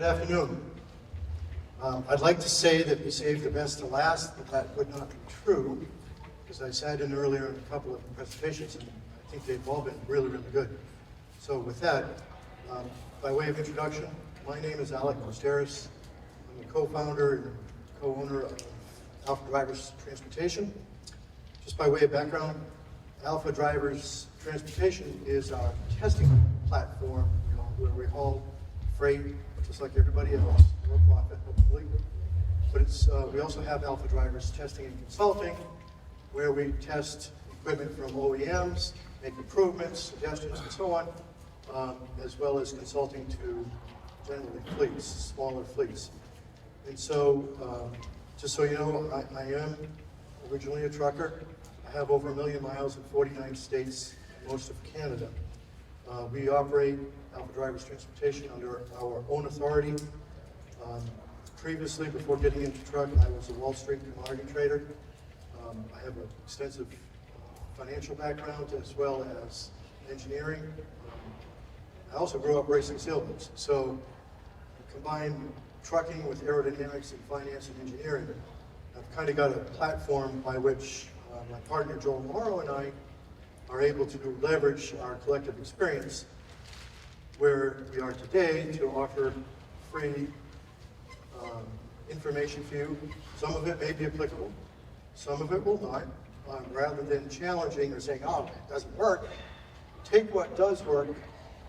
Good afternoon. I'd like to say that we saved the best to last, but that would not be true, because I sat in earlier in a couple of presentations, and I think they've all been really, really good. So with that, by way of introduction, my name is Alec Costerus. I'm the co-founder and co-owner of Alpha Drivers Transportation. Just by way of background, Alpha Drivers Transportation is our testing platform, where we haul freight, just like everybody else, low profit, hopefully. But we also have Alpha Drivers Testing and Consulting, where we test equipment from OEMs, make improvements, suggestions, and so on, as well as consulting to generally fleets, smaller fleets. And so, just so you know, I am originally a trucker. I have over 1 million miles in 49 states, most of Canada. We operate Alpha Drivers Transportation under our own authority. Previously, before getting into truck, I was a Wall Street commodity trader. I have an extensive financial background as well as engineering. I also grew up racing sailboats. So combine trucking with aerodynamics and finance and engineering. I've kind of got a platform by which my partner Joel Morrow and I are able to leverage our collective experience where we are today to offer free information for you. Some of it may be applicable, some of it will not. Rather than challenging or saying, oh, it doesn't work, take what does work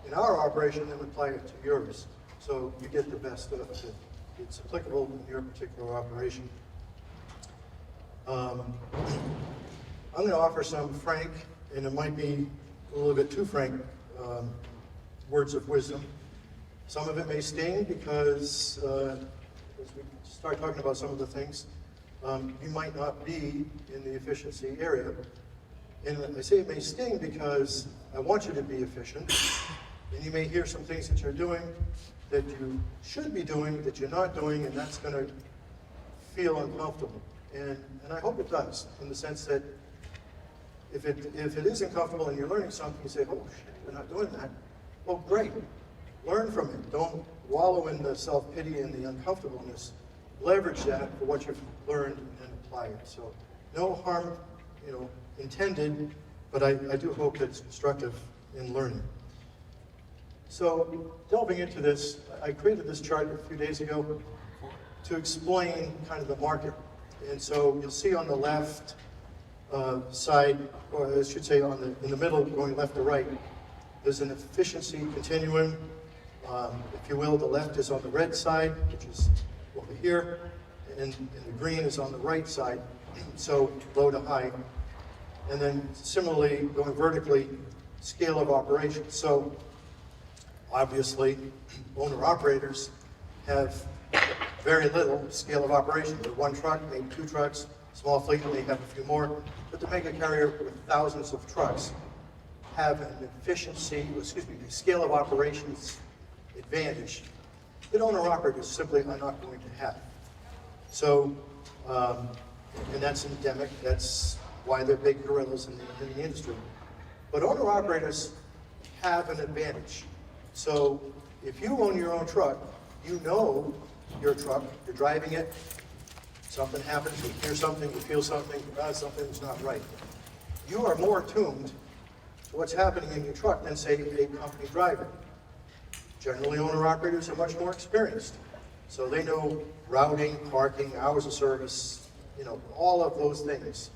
in our operation and apply it to yours. So you get the best of it. It's applicable in your particular operation. I'm going to offer some frank, and it might be a little bit too frank, words of wisdom. Some of it may sting because as we start talking about some of the things, you might not be in the efficiency area. And I say it may sting because I want you to be efficient, and you may hear some things that you're doing that you should be doing that you're not doing, and that's going to feel uncomfortable. And I hope it does, in the sense that if it is uncomfortable and you're learning something, you say, oh shit, we're not doing that. Well, great. Learn from it. Don't wallow in the self-pity and the uncomfortableness. Leverage that for what you've learned and apply it. So no harm, intended, but I do hope that it's constructive in learning. So delving into this, I created this chart a few days ago to explain kind of the market. And so you'll see on the left side, or I should say in the middle, going left to right, there's an efficiency continuum. If you will, the left is on the red side, which is over here, and the green is on the right side, so low to high. And then similarly, going vertically, scale of operations. So obviously, owner-operators have very little scale of operation. They're one truck, maybe 2 trucks, small fleet, they have a few more. But the mega carrier with thousands of trucks have an efficiency, a scale of operations advantage that owner-operators simply are not going to have. So, and that's endemic, that's why they're big gorillas in the industry. But owner-operators have an advantage. So if you own your own truck, you know your truck, you're driving it, something happens, you hear something, you feel something, something's not right. You are more attuned to what's happening in your truck than, say, a company driver. Generally, owner-operators are much more experienced. So they know routing, parking, hours of service, all of those things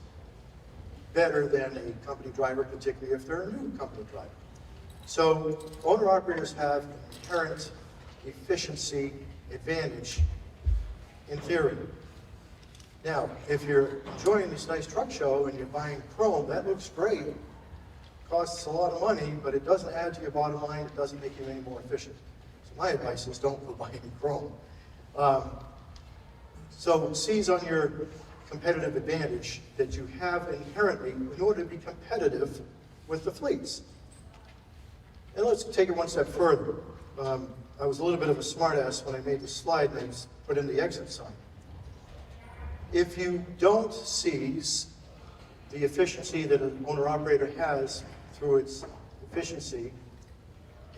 better than a company driver, particularly if they're a new company driver. So owner-operators have an inherent efficiency advantage in theory. Now, if you're enjoying this nice truck show and you're buying chrome, that looks great. It costs a lot of money, but it doesn't add to your bottom line. It doesn't make you any more efficient. So my advice is don't go buy any chrome. So seize on your competitive advantage that you have inherently in order to be competitive with the fleets. And let's take it one step further. I was a little bit of a smartass when I made the slide and I put in the exit sign. If you don't seize the efficiency that an owner-operator has through its efficiency,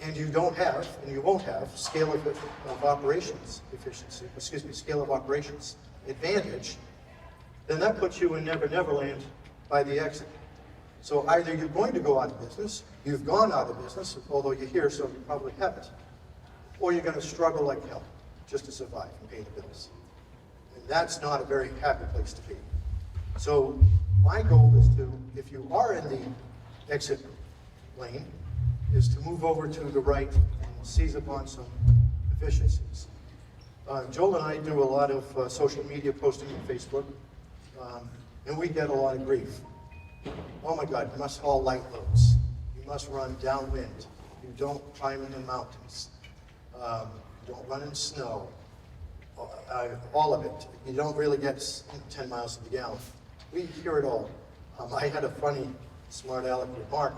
and you don't have, and you won't have, scale of operations efficiency, scale of operations advantage, then that puts you in Never Never Land by the exit. So either you're going to go out of business, you've gone out of business, although you're here, so you probably haven't, or you're going to struggle like hell just to survive and pay the bills. And that's not a very happy place to be. So my goal is to, if you are in the exit lane, is to move over to the right and seize upon some efficiencies. Joel and I do a lot of social media posting on Facebook, and we get a lot of grief. Oh my God, you must haul light loads. You must run downwind. You don't climb in the mountains. You don't run in snow. All of it. You don't really get 10 miles to the gallon. We hear it all. I had a funny, smart aleck remark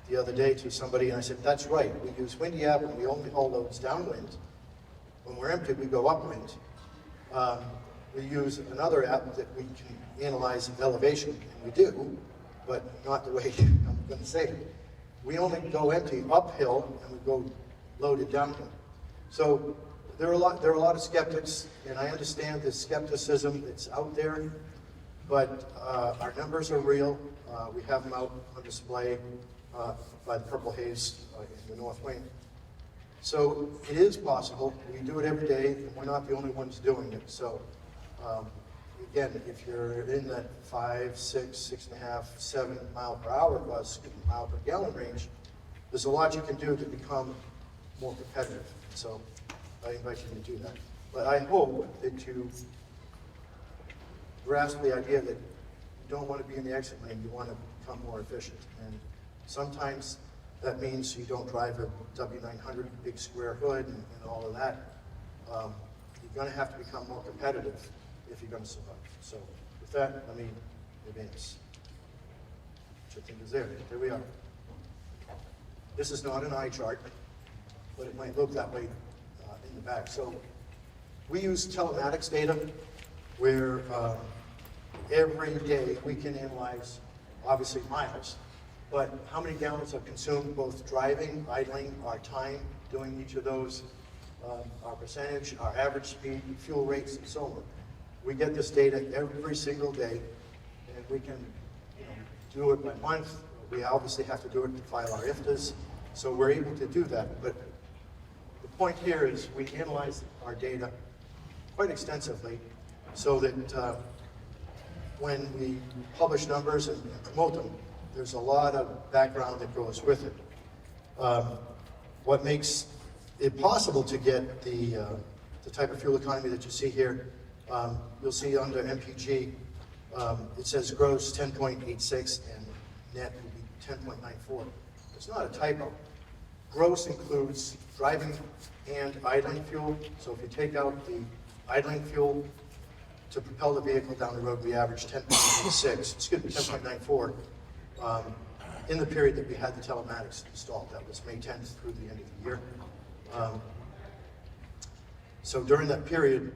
the other day to somebody, and I said, that's right. We use Windy app and we only haul loads downwind. When we're empty, we go upwind. We use another app that we can analyze elevation, and we do, but not the way I'm going to say it. We only go empty uphill, and we go loaded downhill. So there are a lot of skeptics, and I understand the skepticism that's out there, but our numbers are real. We have them out on display by the Purple Haze in the North Wing. So it is possible. We do it every day, and we're not the only ones doing it. So again, if you're in that 5, 6, 6.5, 7 mile per hour bus, mile per gallon range, there's a lot you can do to become more competitive. So I invite you to do that. But I hope that you grasp the idea that you don't want to be in the exit lane, you want to become more efficient. And sometimes that means you don't drive a W900 big square hood and all of that. You're going to have to become more competitive if you're going to survive. So with that, let me advance. Which I think is there. There we are. This is not an eye chart, but it might look that way in the back. So we use telematics data where every day we can analyze, obviously, miles, but how many gallons are consumed, both driving, idling, our time doing each of those, our percentage, our average speed, fuel rates, and so on. We get this data every single day, and we can do it by month. We obviously have to do it to file our IFTAs, so we're able to do that. But the point here is we analyze our data quite extensively so that when we publish numbers and promote them, there's a lot of background that goes with it. What makes it possible to get the type of fuel economy that you see here, you'll see under MPG, it says gross 10.86 and net will be 10.94. It's not a typo. Gross includes driving and idling fuel. So if you take out the idling fuel to propel the vehicle down the road, we average 10.94 in the period that we had the telematics installed. That was May 10th through the end of the year. So during that period,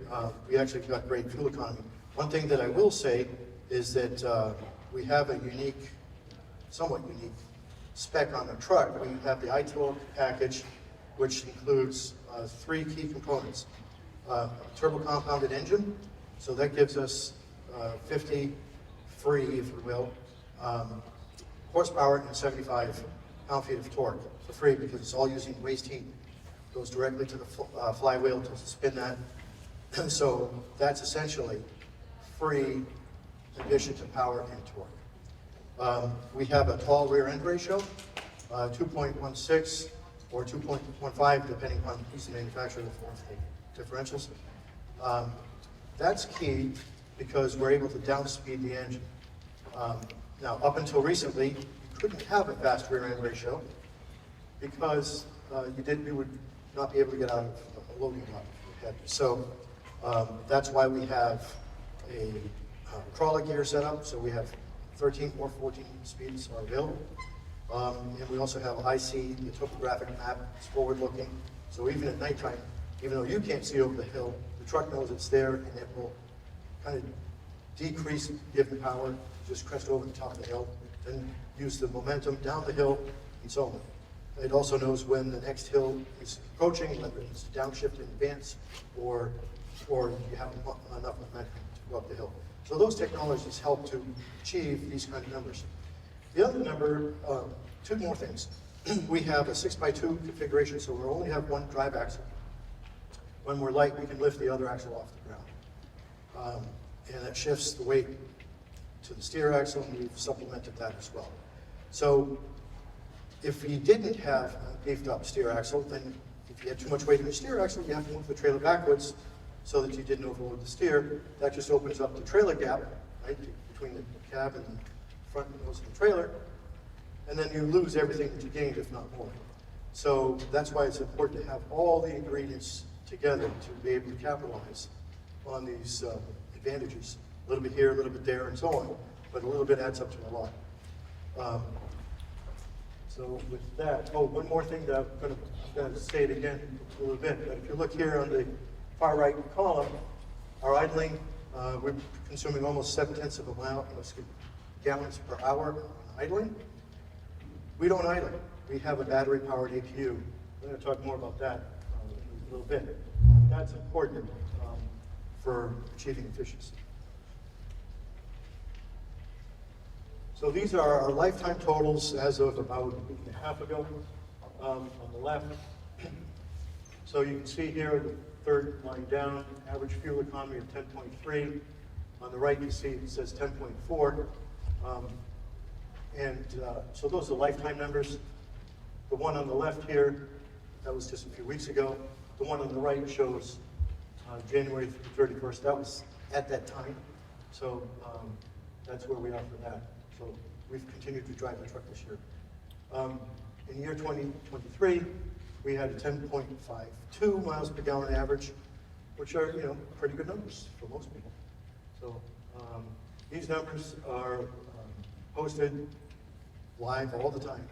we actually got great fuel economy. One thing that I will say is that we have a unique, somewhat unique spec on the truck. We have the iTorque package, which includes 3 key components. Turbo compounded engine, so that gives us 50 free, if you will, horsepower and 75 pound-feet of torque for free because it's all using waste heat. Goes directly to the flywheel to spin that. And so that's essentially free in addition to power and torque. We have a tall rear end ratio, 2.16 or 2.15, depending on who's the manufacturer of the differentials. That's key because we're able to downspeed the engine. Now, up until recently, you couldn't have a fast rear end ratio because you would not be able to get out of a loading dock. So that's why we have a crawler gear set up. So we have 13 or 14 speeds are available. And we also have IC, the topographic map, it's forward looking. So even at nighttime, even though you can't see over the hill, the truck knows it's there and it will kind of decrease given power, just crest over the top of the hill, then use the momentum down the hill and so on. It also knows when the next hill is approaching, whether it's downshift in advance or you have enough momentum to go up the hill. So those technologies help to achieve these kind of numbers. The other number, two more things. We have a 6x2 configuration, so we only have one drive axle. When we're light, we can lift the other axle off the ground. And that shifts the weight to the steer axle, and we've supplemented that as well. So if you didn't have a beefed up steer axle, then if you had too much weight in the steer axle, you have to move the trailer backwards so that you didn't overload the steer. That just opens up the trailer gap, right, between the cab and the front nose of the trailer, and then you lose everything that you gained, if not more. So that's why it's important to have all the ingredients together to be able to capitalize on these advantages. A little bit here, a little bit there, and so on, but a little bit adds up to a lot. So with that, one more thing that I'm going to say it again a little bit, but if you look here on the far right column, our idling, we're consuming almost 0.7 of a mile, gallons per hour on idling. We don't idle. We have a battery-powered APU. I'm going to talk more about that in a little bit. That's important for achieving efficiency. So these are our lifetime totals as of about a week and a half ago on the left. So you can see here, the third line down, average fuel economy of 10.3. On the right, you see it says 10.4. So those are lifetime numbers. The one on the left here, that was just a few weeks ago. The one on the right shows January 31st. That was at that time. So that's where we are for that. So we've continued to drive the truck this year. In year 2023, we had a 10.52 miles per gallon average, which are, pretty good numbers for most people. So these numbers are posted live all the time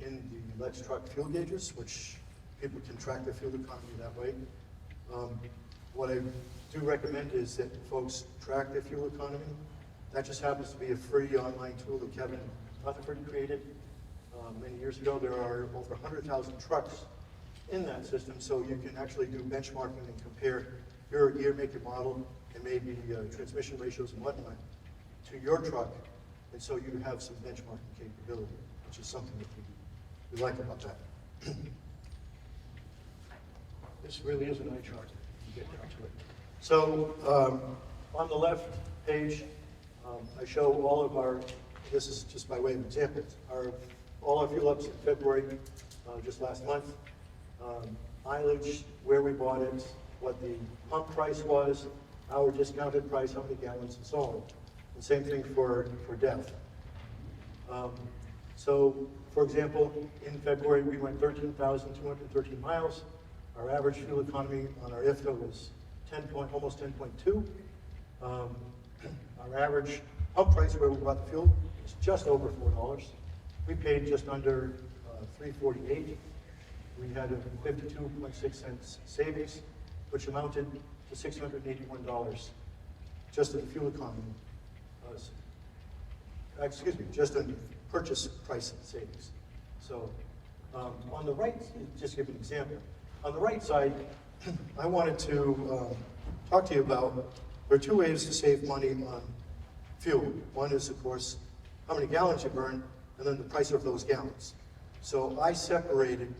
in the Let's Truck fuel gauges, which people can track their fuel economy that way. What I do recommend is that folks track their fuel economy. That just happens to be a free online tool that Kevin Rutherford created many years ago. There are over 100,000 trucks in that system, so you can actually do benchmarking and compare your year, make, and model, and maybe transmission ratios and whatnot to your truck, and so you have some benchmarking capability, which is something that we like about that. This really is an eye chart. You get down to it. So on the left page, I show all of our, this is just by way of example, all our fuel ups in February, just last month, mileage, where we bought it, what the pump price was, our discounted price, how many gallons, and so on. And same thing for depth. So, for example, in February, we went 13,213 miles. Our average fuel economy on our IFTA was almost 10.2. Our average pump price where we bought the fuel is just over $4. We paid just under $3.48. We had a 52.6 cents savings, which amounted to $681 just in the fuel economy. Just in purchase price savings. So on the right, just to give an example, on the right side, I wanted to talk to you about, there are two ways to save money on fuel. One is, of course, how many gallons you burn, and then the price of those gallons. So I separated,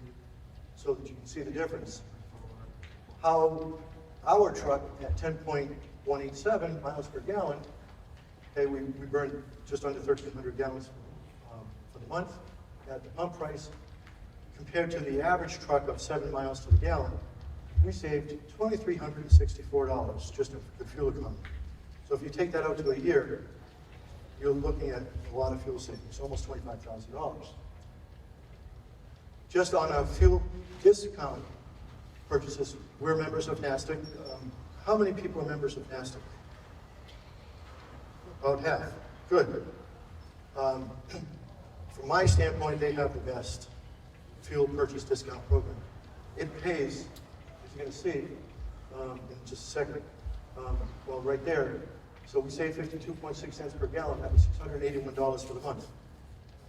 so that you can see the difference, how our truck at 10.187 miles per gallon, okay, we burned just under 1,300 gallons for the month at the pump price, compared to the average truck of 7 miles to the gallon. We saved $2,364 just in the fuel economy. So if you take that out to a year, you're looking at a lot of fuel savings, almost $25,000. Just on our fuel discount purchases, we're members of NASTC. How many people are members of NASTC? About half. Good. From my standpoint, they have the best fuel purchase discount program. It pays, as you're going to see in just a second, well, right there. So we save 52.6 cents per gallon. That was $681 for the month.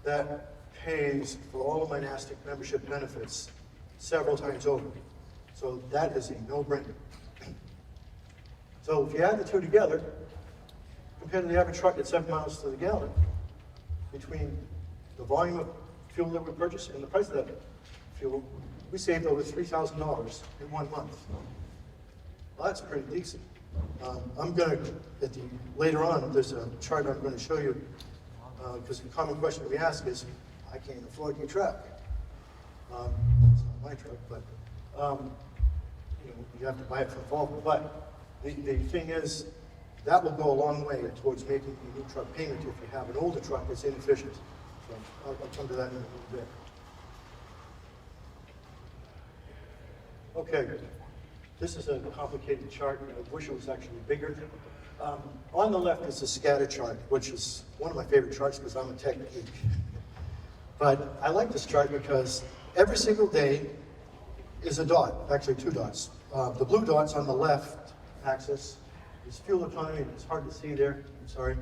That pays for all of my NASTIC membership benefits several times over. So that is a no-brainer. So if you add the two together, compared to the average truck at 7 miles to the gallon, between the volume of fuel that we purchase and the price of that fuel, we saved over $3,000 in 1 month. Well, that's pretty decent. I'm going to, later on, there's a chart I'm going to show you, because the common question we ask is, I can't afford your truck. It's not my truck, but you have to buy it from Volvo. But the thing is, that will go a long way towards making a new truck payment if you have an older truck that's inefficient. So I'll come to that in a little bit. Okay, this is a complicated chart. I wish it was actually bigger. On the left is a scatter chart, which is one of my favorite charts because I'm a tech geek. But I like this chart because every single day is a dot, actually 2 dots. The blue dot's on the left axis is fuel economy. It's hard to see there, I'm sorry.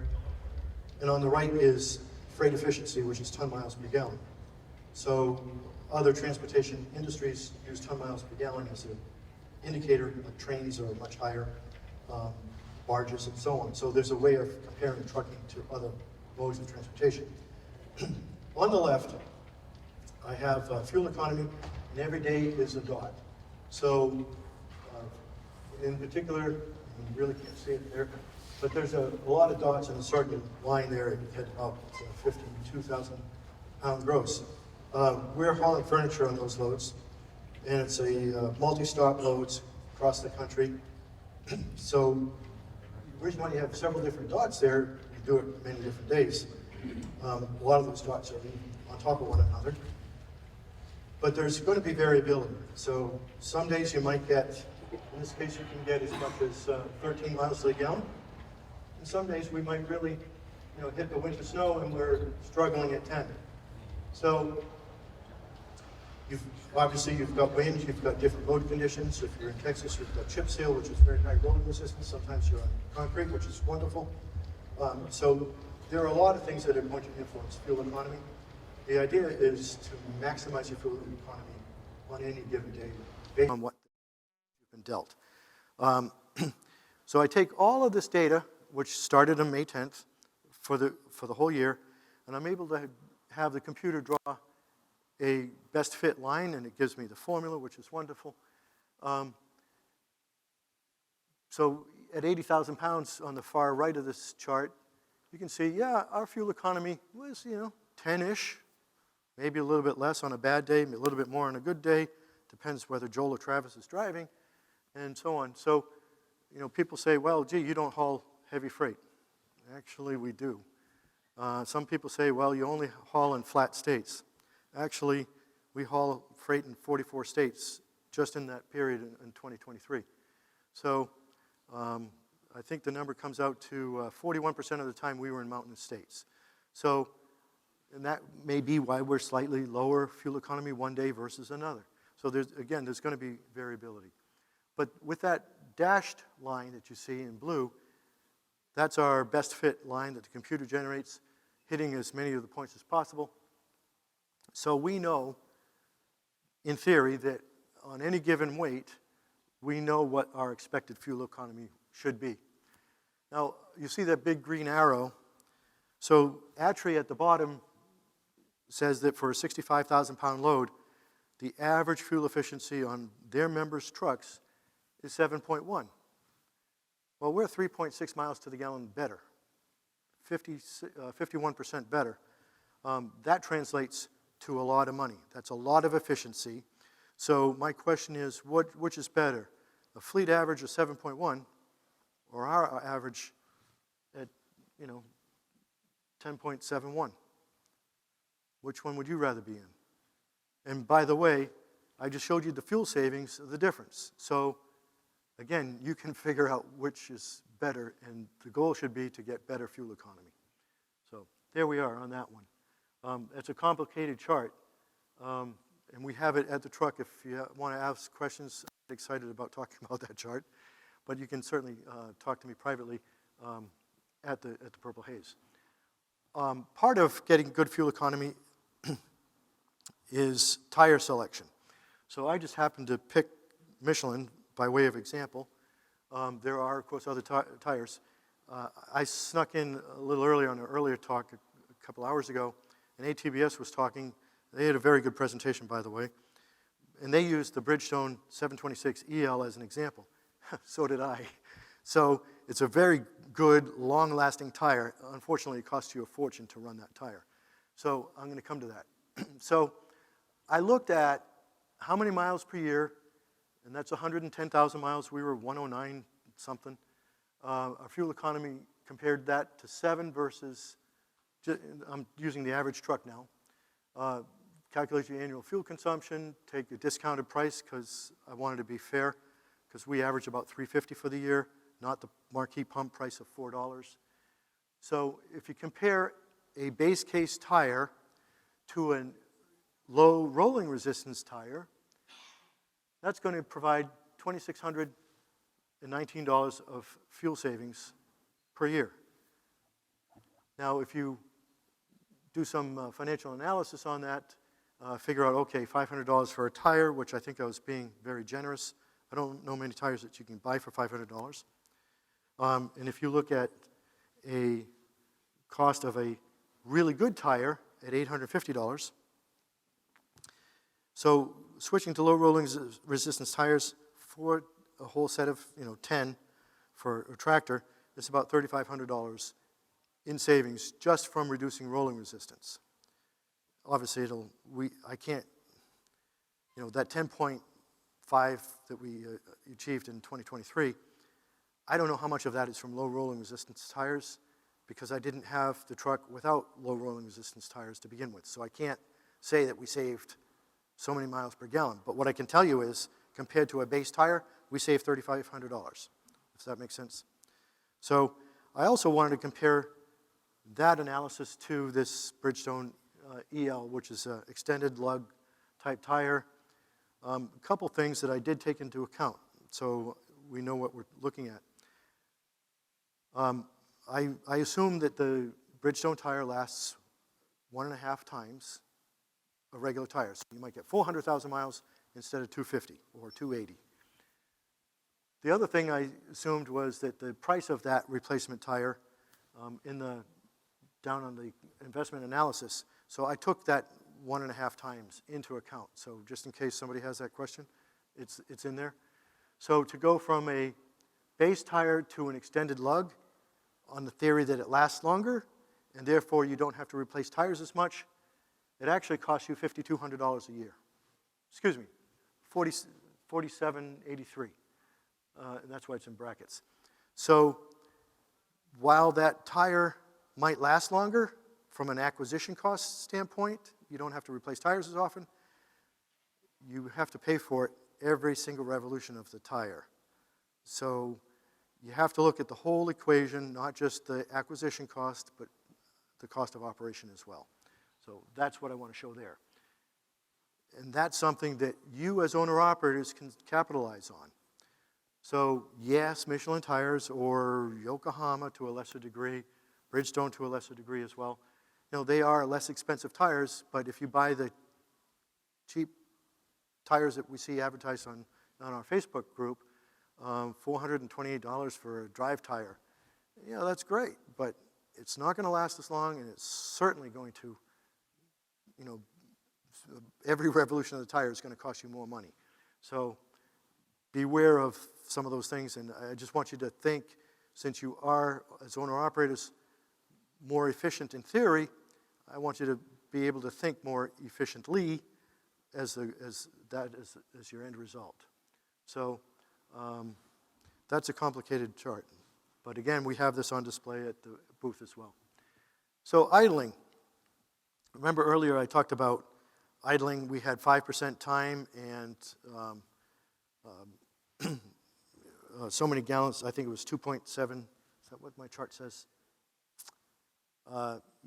And on the right is freight efficiency, which is ton miles per gallon. So other transportation industries use ton miles per gallon as an indicator. Trains are much higher, barges and so on. So there's a way of comparing trucking to other modes of transportation. On the left, I have fuel economy, and every day is a dot. So in particular, you really can't see it there, but there's a lot of dots in a certain line there at about 52,000 pound gross. We're hauling furniture on those loads, and it's a multi-stop loads across the country. So the reason why you have several different dots there, you do it many different days. A lot of those dots are on top of one another. But there's going to be variability. So some days you might get, in this case you can get as much as 13 miles to the gallon. And some days we might really hit the winter snow and we're struggling at 10. So obviously you've got wind, you've got different road conditions. If you're in Texas, you've got chip seal, which is very high rolling resistance. Sometimes you're on concrete, which is wonderful. So there are a lot of things that are going to influence fuel economy. The idea is to maximize your fuel economy on any given day based on what you've been dealt. So I take all of this data, which started on May 10th, for the whole year, and I'm able to have the computer draw a best fit line, and it gives me the formula, which is wonderful. So at 80,000 pounds on the far right of this chart, you can see, yeah, our fuel economy was, 10-ish, maybe a little bit less on a bad day, a little bit more on a good day. Depends whether Joel or Travis is driving, and so on. So, people say, well, gee, you don't haul heavy freight. Actually, we do. Some people say, well, you only haul in flat states. Actually, we haul freight in 44 states just in that period in 2023. So I think the number comes out to 41% of the time we were in mountainous states. So, and that may be why we're slightly lower fuel economy one day versus another. So there's going to be variability. But with that dashed line that you see in blue, that's our best fit line that the computer generates, hitting as many of the points as possible. So we know, in theory, that on any given weight, we know what our expected fuel economy should be. Now, you see that big green arrow. So ATRI at the bottom says that for a 65,000 pound load, the average fuel efficiency on their members' trucks is 7.1. Well, we're 3.6 miles to the gallon better, 51% better. That translates to a lot of money. That's a lot of efficiency. So my question is, which is better, a fleet average of 7.1 or our average at 10.71? Which one would you rather be in? And by the way, I just showed you the fuel savings, the difference. So again, you can figure out which is better, and the goal should be to get better fuel economy. So there we are on that one. It's a complicated chart, and we have it at the truck if you want to ask questions. I'm excited about talking about that chart, but you can certainly talk to me privately at the Purple Haze. Part of getting good fuel economy is tire selection. So I just happened to pick Michelin by way of example. There are, of course, other tires. I snuck in a little earlier on an earlier talk a couple hours ago, and ATBS was talking. They had a very good presentation, by the way, and they used the Bridgestone 726 EL as an example. So did I. So it's a very good, long-lasting tire. Unfortunately, it costs you a fortune to run that tire. So I'm going to come to that. So I looked at how many miles per year, and that's 110,000 miles. We were 109 something. Our fuel economy compared that to 7 versus, I'm using the average truck now. Calculate your annual fuel consumption, take a discounted price because I wanted to be fair, because we average about $3.50 for the year, not the marquee pump price of $4. So if you compare a base case tire to a low rolling resistance tire, that's going to provide $2,619 of fuel savings per year. Now, if you do some financial analysis on that, figure out, okay, $500 for a tire, which I think I was being very generous. I don't know many tires that you can buy for $500. And if you look at a cost of a really good tire at $850, so switching to low rolling resistance tires for a whole set of 10 for a tractor, it's about $3,500 in savings just from reducing rolling resistance. Obviously, I can't, that 10.5 that we achieved in 2023, I don't know how much of that is from low rolling resistance tires because I didn't have the truck without low rolling resistance tires to begin with. So I can't say that we saved so many miles per gallon. But what I can tell you is, compared to a base tire, we saved $3,500, if that makes sense. So I also wanted to compare that analysis to this Bridgestone EL, which is an extended lug type tire. A couple things that I did take into account, so we know what we're looking at. I assume that the Bridgestone tire lasts 1.5 times a regular tire. So you might get 400,000 miles instead of 250 or 280. The other thing I assumed was that the price of that replacement tire down on the investment analysis, so I took that 1.5 times into account. So just in case somebody has that question, it's in there. So to go from a base tire to an extended lug on the theory that it lasts longer, and therefore you don't have to replace tires as much, it actually costs you $5,200 a year. Excuse me, $47.83. And that's why it's in brackets. So while that tire might last longer from an acquisition cost standpoint, you don't have to replace tires as often, you have to pay for it every single revolution of the tire. So you have to look at the whole equation, not just the acquisition cost, but the cost of operation as well. So that's what I want to show there. And that's something that you as owner-operators can capitalize on. So yes, Michelin tires or Yokohama to a lesser degree, Bridgestone to a lesser degree as well. They are less expensive tires, but if you buy the cheap tires that we see advertised on our Facebook group, $428 for a drive tire, that's great, but it's not going to last as long, and it's certainly going to, every revolution of the tire is going to cost you more money. So beware of some of those things, and I just want you to think, since you are, as owner-operators, more efficient in theory, I want you to be able to think more efficiently as your end result. So that's a complicated chart. But again, we have this on display at the booth as well. So idling. Remember earlier I talked about idling. We had 5% time and so many gallons. I think it was 2.7. Is that what my chart says?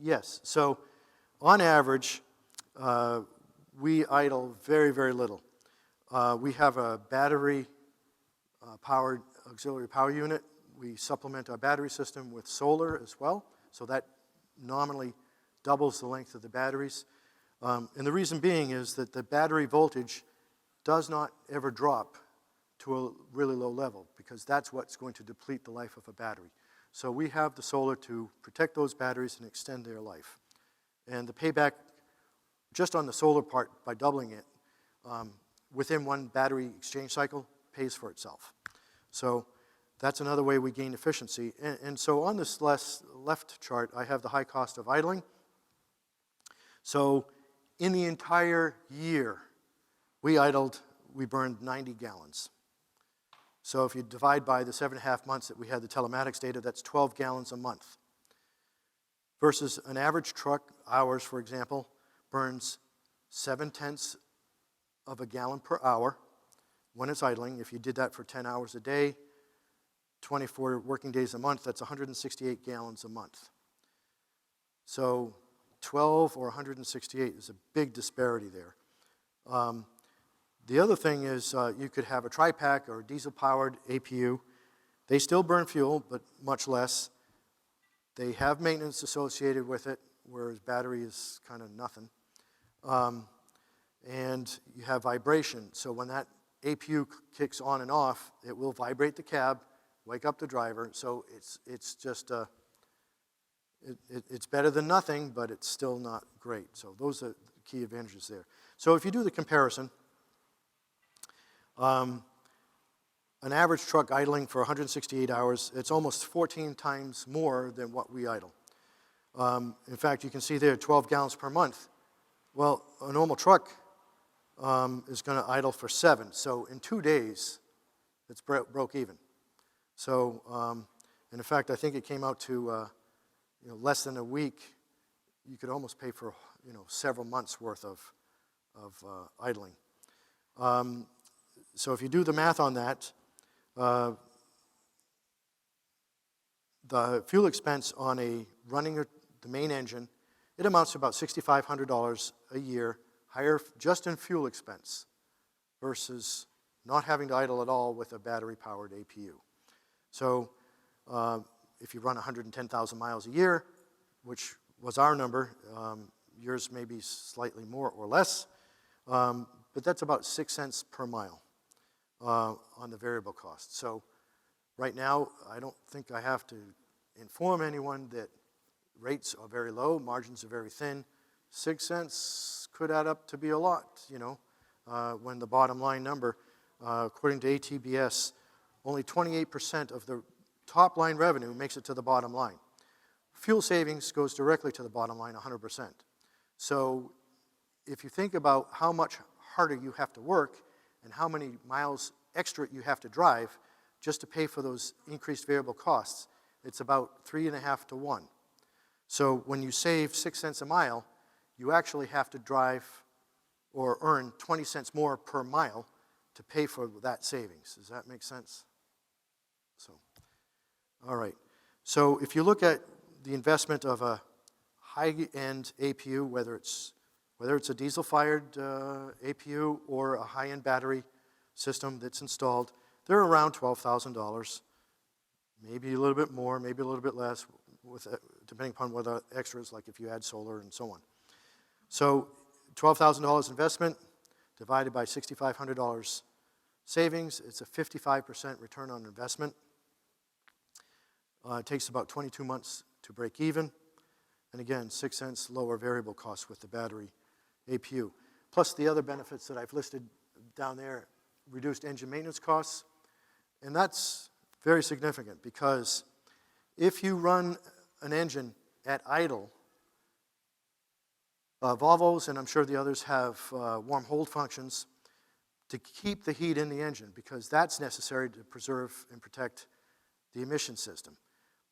Yes. So on average, we idle very, very little. We have a battery-powered auxiliary power unit. We supplement our battery system with solar as well, so that nominally doubles the length of the batteries. And the reason being is that the battery voltage does not ever drop to a really low level, because that's what's going to deplete the life of a battery. So we have the solar to protect those batteries and extend their life. And the payback, just on the solar part, by doubling it, within one battery exchange cycle, pays for itself. So that's another way we gain efficiency. And so on this left chart, I have the high cost of idling. So in the entire year, we burned 90 gallons. So if you divide by the 7.5 months that we had the telematics data, that's 12 gallons a month. Versus an average truck, ours, for example, burns 0.7 of a gallon per hour when it's idling. If you did that for 10 hours a day, 24 working days a month, that's 168 gallons a month. So 12 or 168 is a big disparity there. The other thing is you could have a tri-pack or diesel-powered APU. They still burn fuel, but much less. They have maintenance associated with it, whereas battery is kind of nothing. And you have vibration. So when that APU kicks on and off, it will vibrate the cab, wake up the driver. So it's just it's better than nothing, but it's still not great. So those are the key advantages there. So if you do the comparison, an average truck idling for 168 hours, it's almost 14 times more than what we idle. In fact, you can see there 12 gallons per month. Well, a normal truck is going to idle for 7. So in 2 days, it's broke even. So, and in fact, I think it came out to less than a week. You could almost pay for several months worth of idling. So if you do the math on that, the fuel expense on running the main engine, it amounts to about $6,500 a year, higher just in fuel expense, versus not having to idle at all with a battery-powered APU. So if you run 110,000 miles a year, which was our number, yours may be slightly more or less, but that's about 6 cents per mile on the variable cost. So right now, I don't think I have to inform anyone that rates are very low, margins are very thin. 6 cents could add up to be a lot, when the bottom line number, according to ATBS, only 28% of the top line revenue makes it to the bottom line. Fuel savings goes directly to the bottom line 100%. So if you think about how much harder you have to work and how many miles extra you have to drive just to pay for those increased variable costs, it's about 3.5 to 1. So when you save 6 cents a mile, you actually have to drive or earn 20 cents more per mile to pay for that savings. Does that make sense? So, all right. So if you look at the investment of a high-end APU, whether it's a diesel-fired APU or a high-end battery system that's installed, they're around $12,000, maybe a little bit more, maybe a little bit less, depending upon whether extras, like if you add solar and so on. So $12,000 investment divided by $6,500 savings, it's a 55% return on investment. It takes about 22 months to break even. And again, 6 cents lower variable costs with the battery APU. Plus the other benefits that I've listed down there, reduced engine maintenance costs. And that's very significant, because if you run an engine at idle, Volvos, and I'm sure the others, have warm hold functions to keep the heat in the engine, because that's necessary to preserve and protect the emission system.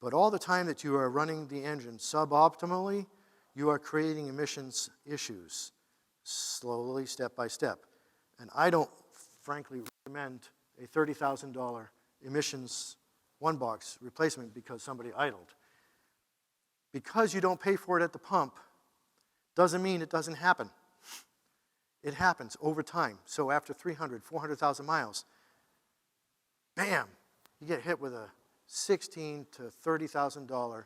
But all the time that you are running the engine suboptimally, you are creating emissions issues slowly, step by step. And I don't, frankly, recommend a $30,000 emissions one-box replacement because somebody idled. Because you don't pay for it at the pump doesn't mean it doesn't happen. It happens over time. So after 300, 400,000 miles, bam, you get hit with a $16,000 to $30,000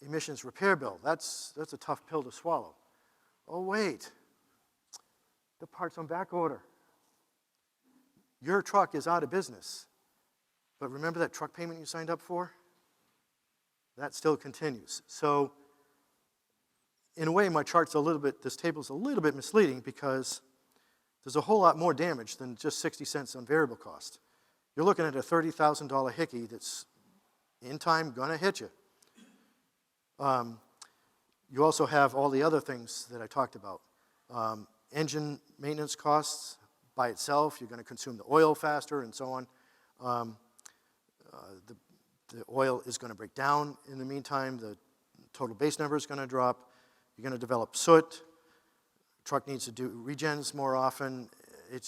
emissions repair bill. That's a tough pill to swallow. Oh, wait, the part's on back order. Your truck is out of business. But remember that truck payment you signed up for? That still continues. So in a way, my chart's this table's a little bit misleading because there's a whole lot more damage than just 60 cents on variable cost. You're looking at a $30,000 hickey that's in time gonna hit you. You also have all the other things that I talked about. Engine maintenance costs by itself, you're gonna consume the oil faster and so on. The oil is gonna break down in the meantime, the total base number is gonna drop, you're gonna develop soot, truck needs to do regens more often. It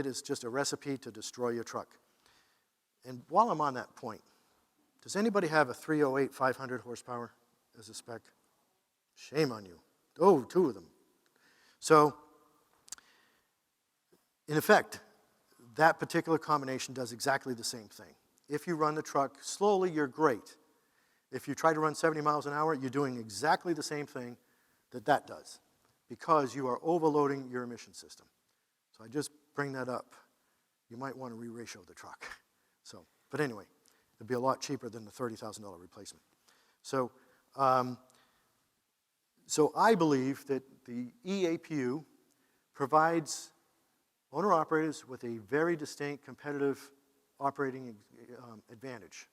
is just a recipe to destroy your truck. And while I'm on that point, does anybody have a 308 500 horsepower as a spec? Shame on you. Oh, 2 of them. So, in effect, that particular combination does exactly the same thing. If you run the truck slowly, you're great. If you try to run 70 miles an hour, you're doing exactly the same thing that does, because you are overloading your emission system. So I just bring that up. You might want to re-ratio the truck. But anyway, it'd be a lot cheaper than the $30,000 replacement. So I believe that the eAPU provides owner-operators with a very distinct competitive operating advantage.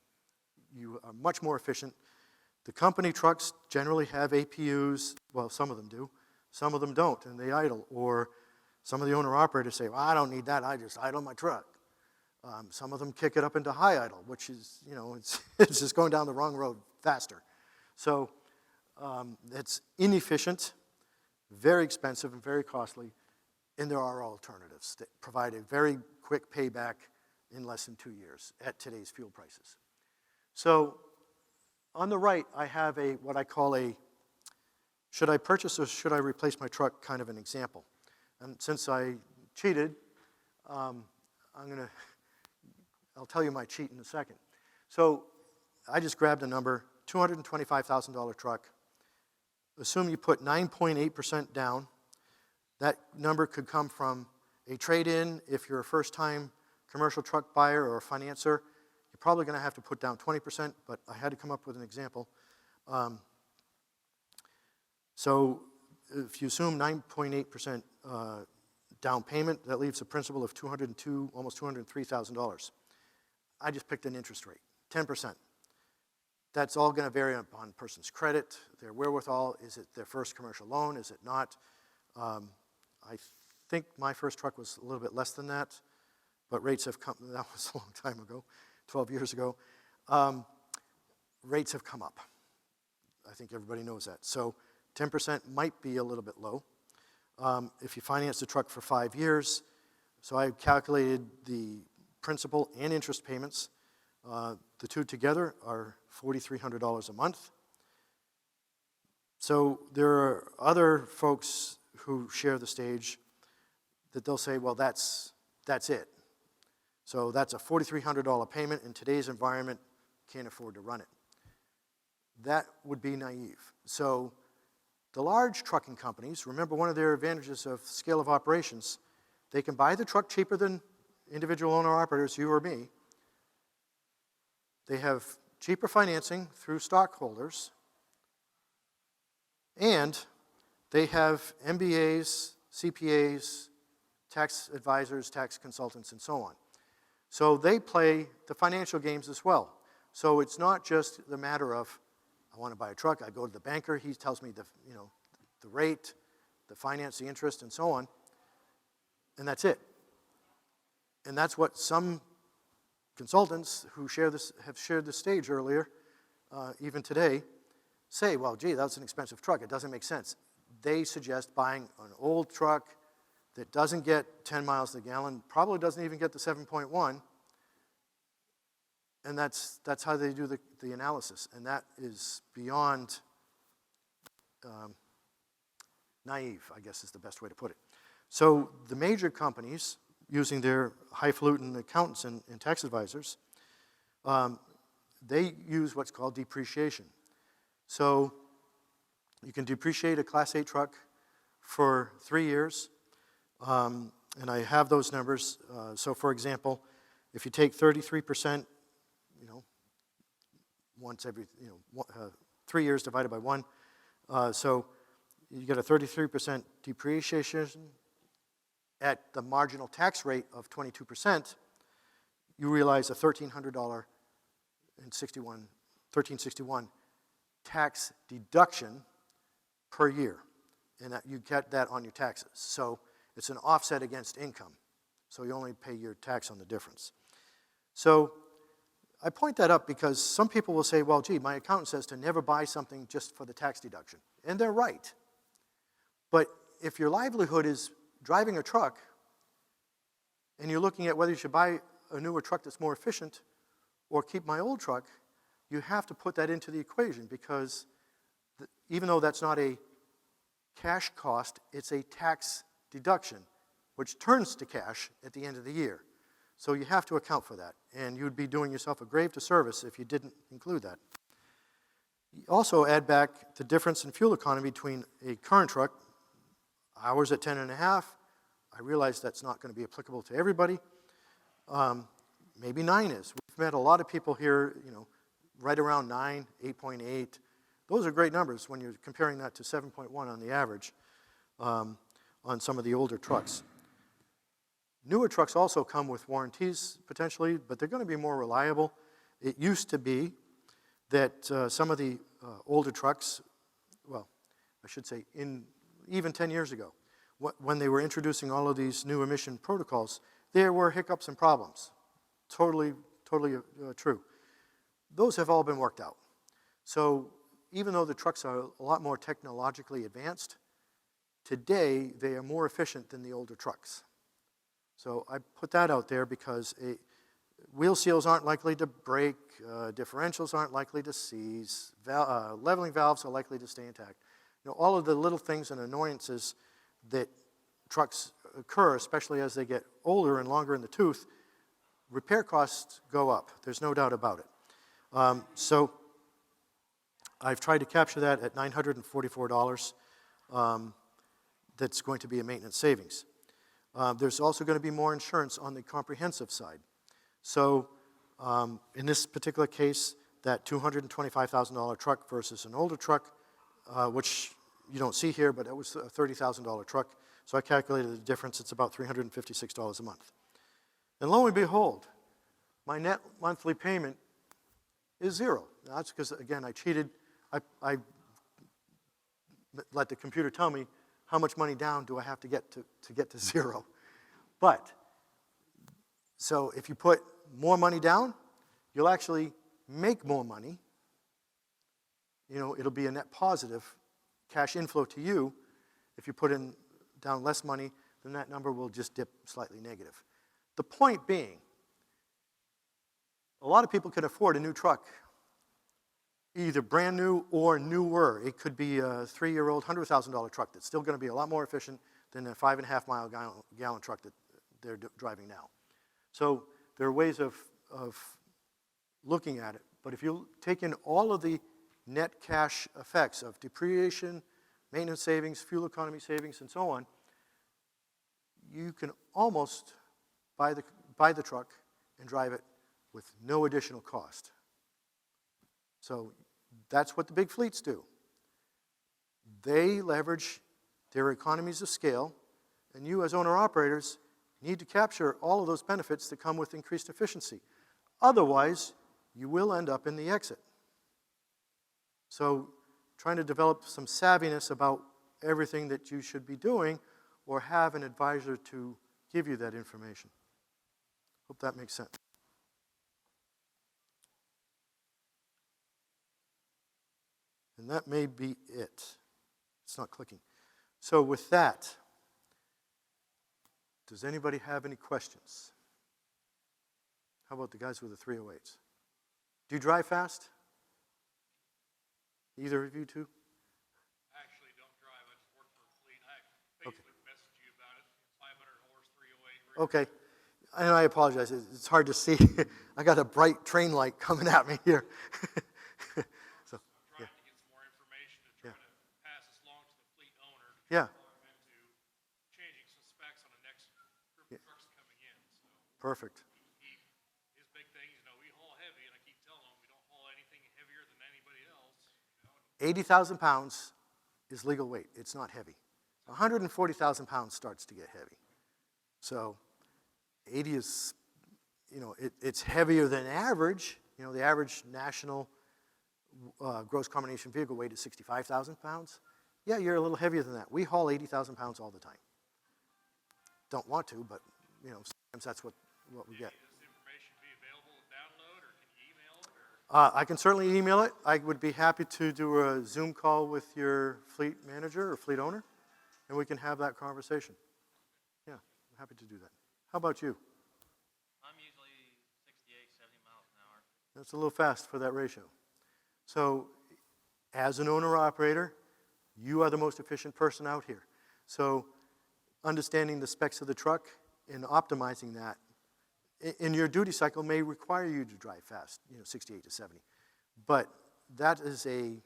You are much more efficient. The company trucks generally have APUs. Well, some of them do. Some of them don't, and they idle. Or some of the owner-operators say, well, I don't need that. I just idle my truck. Some of them kick it up into high idle, which is, it's just going down the wrong road faster. So it's inefficient, very expensive, and very costly. And there are alternatives that provide a very quick payback in less than 2 years at today's fuel prices. So on the right, I have what I call a should I purchase or should I replace my truck kind of an example. And since I cheated, I'll tell you my cheat in a second. So I just grabbed a number, $225,000 truck. Assume you put 9.8% down. That number could come from a trade-in. If you're a first-time commercial truck buyer or a financer, you're probably going to have to put down 20%, but I had to come up with an example. So if you assume 9.8% down payment, that leaves a principal of almost $203,000. I just picked an interest rate, 10%. That's all going to vary upon person's credit, their wherewithal. Is it their first commercial loan? Is it not? I think my first truck was a little bit less than that, but rates have come, that was a long time ago, 12 years ago. Rates have come up. I think everybody knows that. So 10% might be a little bit low. If you finance the truck for 5 years, so I calculated the principal and interest payments. The two together are $4,300 a month. So there are other folks who share the stage that they'll say, well, that's it. So that's a $4,300 payment. In today's environment, can't afford to run it. That would be naive. So the large trucking companies, remember one of their advantages of scale of operations, they can buy the truck cheaper than individual owner-operators, you or me. They have cheaper financing through stockholders, and they have MBAs, CPAs, tax advisors, tax consultants, and so on. So they play the financial games as well. So it's not just the matter of, I want to buy a truck, I go to the banker, he tells me the rate, the finance, the interest, and so on, and that's it. And that's what some consultants who have shared this stage earlier, even today, say, well, gee, that's an expensive truck, it doesn't make sense. They suggest buying an old truck that doesn't get 10 miles to the gallon, probably doesn't even get the 7.1, and that's how they do the analysis, and that is beyond naive, I guess is the best way to put it. So the major companies, using their highfalutin accountants and tax advisors, they use what's called depreciation. So you can depreciate a Class 8 truck for 3 years, and I have those numbers. So, for example, if you take 33%, once every 3 years divided by 1, so you get a 33% depreciation at the marginal tax rate of 22%. You realize a $1,361 tax deduction per year, and that you get that on your taxes. So it's an offset against income. So you only pay your tax on the difference. So I point that up because some people will say, well, gee, my accountant says to never buy something just for the tax deduction. And they're right. But if your livelihood is driving a truck and you're looking at whether you should buy a newer truck that's more efficient or keep my old truck, you have to put that into the equation because even though that's not a cash cost, it's a tax deduction, which turns to cash at the end of the year. So you have to account for that, and you'd be doing yourself a grave disservice if you didn't include that. You also add back the difference in fuel economy between a current truck, ours at 10.5. I realize that's not going to be applicable to everybody. Maybe 9 is. We've met a lot of people here, right around 9, 8.8. Those are great numbers when you're comparing that to 7.1 on the average on some of the older trucks. Newer trucks also come with warranties, potentially, but they're going to be more reliable. It used to be that some of the older trucks, well, I should say even 10 years ago, when they were introducing all of these new emission protocols, there were hiccups and problems. Totally true. Those have all been worked out. So even though the trucks are a lot more technologically advanced, today they are more efficient than the older trucks. So I put that out there because wheel seals aren't likely to break, differentials aren't likely to seize, leveling valves are likely to stay intact. All of the little things and annoyances that trucks occur, especially as they get older and longer in the tooth, repair costs go up. There's no doubt about it. So I've tried to capture that at $944. That's going to be a maintenance savings. There's also going to be more insurance on the comprehensive side. So in this particular case, that $225,000 truck versus an older truck, which you don't see here, but it was a $30,000 truck. So I calculated the difference. It's about $356 a month. And lo and behold, my net monthly payment is zero. Now, that's because, again, I cheated. I let the computer tell me how much money down do I have to get to zero. But, so if you put more money down, you'll actually make more money. It'll be a net positive cash inflow to you. If you put in down less money, then that number will just dip slightly negative. The point being, a lot of people can afford a new truck, either brand new or newer. It could be a 3-year-old $100,000 truck that's still going to be a lot more efficient than a 5.5 mile gallon truck that they're driving now. So there are ways of looking at it. But if you take in all of the net cash effects of depreciation, maintenance savings, fuel economy savings, and so on, you can almost buy the truck and drive it with no additional cost. So that's what the big fleets do. They leverage their economies of scale, and you as owner-operators need to capture all of those benefits that come with increased efficiency. Otherwise, you will end up in the exit. So trying to develop some savviness about everything that you should be doing or have an advisor to give you that information. Hope that makes sense. And that may be it. It's not clicking. So with that, does anybody have any questions? How about the guys with the 308s? Do you drive fast? Either of you two? I actually don't drive. I just work for a fleet. I Facebook messaged you about it. 500 horse 308. Okay. And I apologize. It's hard to see. I got a bright train light coming at me here. So I'm trying to get some more information to try to pass this along to the fleet owner. Yeah. Perfect. His big thing is, we haul heavy, and I keep telling him, we don't haul anything heavier than anybody else. 80,000 pounds is legal weight. It's not heavy. 140,000 pounds starts to get heavy. So 80 is, it's heavier than average. The average national gross combination vehicle weight is 65,000 pounds. Yeah, you're a little heavier than that. We haul 80,000 pounds all the time. Don't want to, but sometimes that's what we get. Does this information be available to download, or can you email it? Or? I can certainly email it. I would be happy to do a Zoom call with your fleet manager or fleet owner, and we can have that conversation. Yeah, I'm happy to do that. How about you? I'm usually 68, 70 miles an hour. That's a little fast for that ratio. So as an owner-operator, you are the most efficient person out here. So understanding the specs of the truck and optimizing that in your duty cycle may require you to drive fast, 68 to 70. But that is a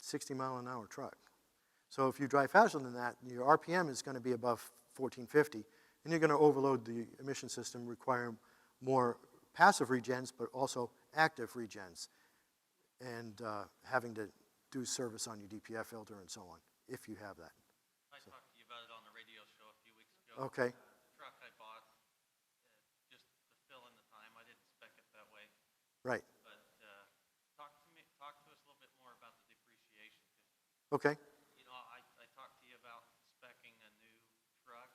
60-mile-an-hour truck. So if you drive faster than that, your RPM is going to be above 1450, and you're going to overload the emission system, require more passive regens, but also active regens, and having to do service on your DPF filter and so on, if you have that. I talked to you about it on the radio show a few weeks ago. Okay. The truck I bought, just to fill in the time, I didn't spec it that way. Right. But talk to us a little bit more about the depreciation. Okay. I talked to you about speccing a new truck,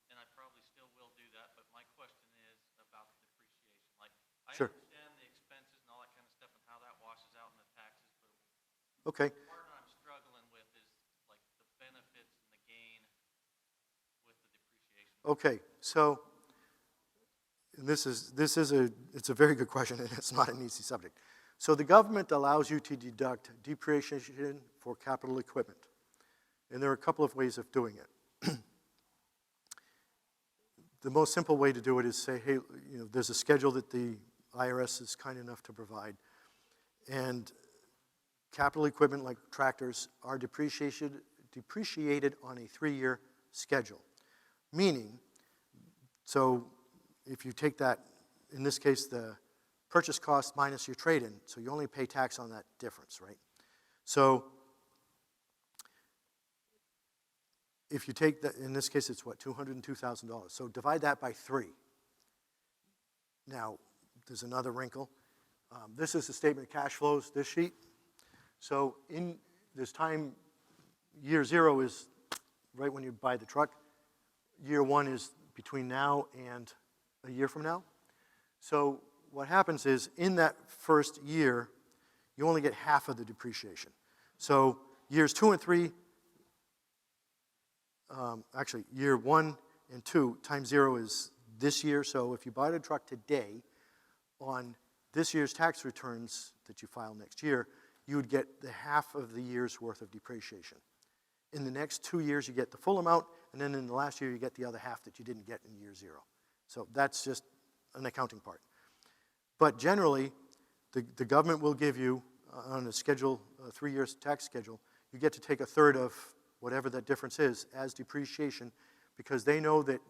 and I probably still will do that, but my question is about the depreciation. Like, I Sure. understand the expenses and all that kind of stuff and how that washes out in the taxes, but Okay. the part I'm struggling with is like the benefits and the gain with the depreciation. Okay. So it's a very good question, and it's not an easy subject. So the government allows you to deduct depreciation for capital equipment. And there are a couple of ways of doing it. The most simple way to do it is say, hey, there's a schedule that the IRS is kind enough to provide. And capital equipment like tractors are depreciated on a 3-year schedule. Meaning, so if you take that, in this case, the purchase cost minus your trade-in, so you only pay tax on that difference, right? So if you take that, in this case, it's what, $202,000. So divide that by 3. Now, there's another wrinkle. This is the statement of cash flows, this sheet. So in this time, year 0 is right when you buy the truck. Year 1 is between now and a year from now. So what happens is, in that first year, you only get half of the depreciation. So years 2 and 3, actually year 1 and 2 times 0 is this year. So if you bought a truck today, on this year's tax returns that you file next year, you would get the half of the year's worth of depreciation. In the next 2 years, you get the full amount, and then in the last year, you get the other half that you didn't get in year 0. So that's just an accounting part. But generally, the government will give you, on a schedule, a 3-year tax schedule, you get to take a third of whatever that difference is as depreciation, because they know that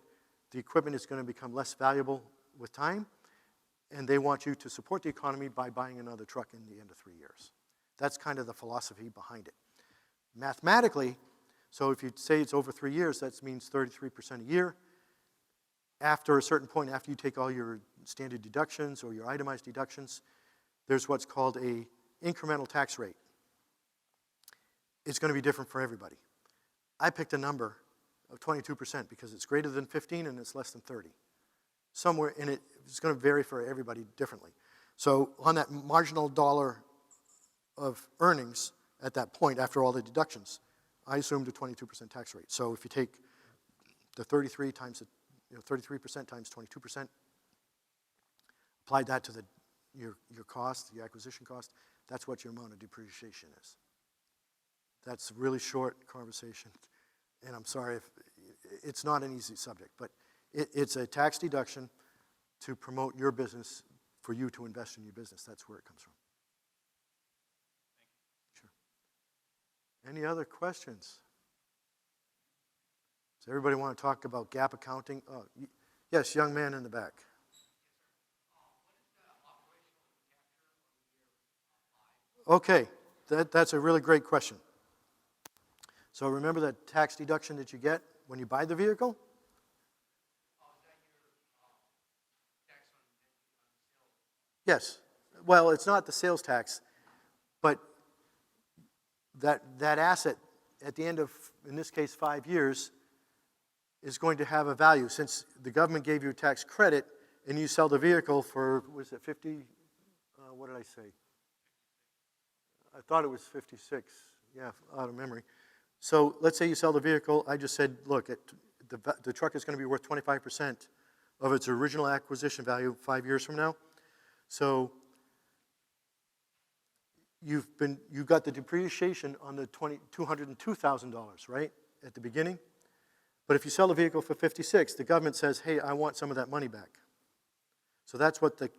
the equipment is going to become less valuable with time, and they want you to support the economy by buying another truck in the end of 3 years. That's kind of the philosophy behind it. Mathematically, so if you say it's over 3 years, that means 33% a year. After a certain point, after you take all your standard deductions or your itemized deductions, there's what's called a incremental tax rate. It's going to be different for everybody. I picked a number of 22% because it's greater than 15 and it's less than 30. Somewhere in it, it's going to vary for everybody differently. So on that marginal dollar of earnings at that point, after all the deductions, I assumed a 22% tax rate. So if you take the 33 times 33% times 22%, applied that to your cost, your acquisition cost, that's what your amount of depreciation is. That's a really short conversation, and I'm sorry if it's not an easy subject, but it's a tax deduction to promote your business, for you to invest in your business. That's where it comes from. Sure. Any other questions? Does everybody want to talk about GAAP accounting? Oh, Yes, young man in the back. Okay, that's a really great question. So remember that tax deduction that you get when you buy the vehicle? Yes. Well, it's not the sales tax, but that asset at the end of, in this case, 5 years, is going to have a value. Since the government gave you a tax credit and you sell the vehicle for, was it 50, what did I say? I thought it was 56, yeah, out of memory. So let's say you sell the vehicle. I just said, look, the truck is going to be worth 25% of its original acquisition value 5 years from now. So you got the depreciation on the $202,000, right, at the beginning. But if you sell the vehicle for 56, the government says, hey, I want some of that money back. So that's what the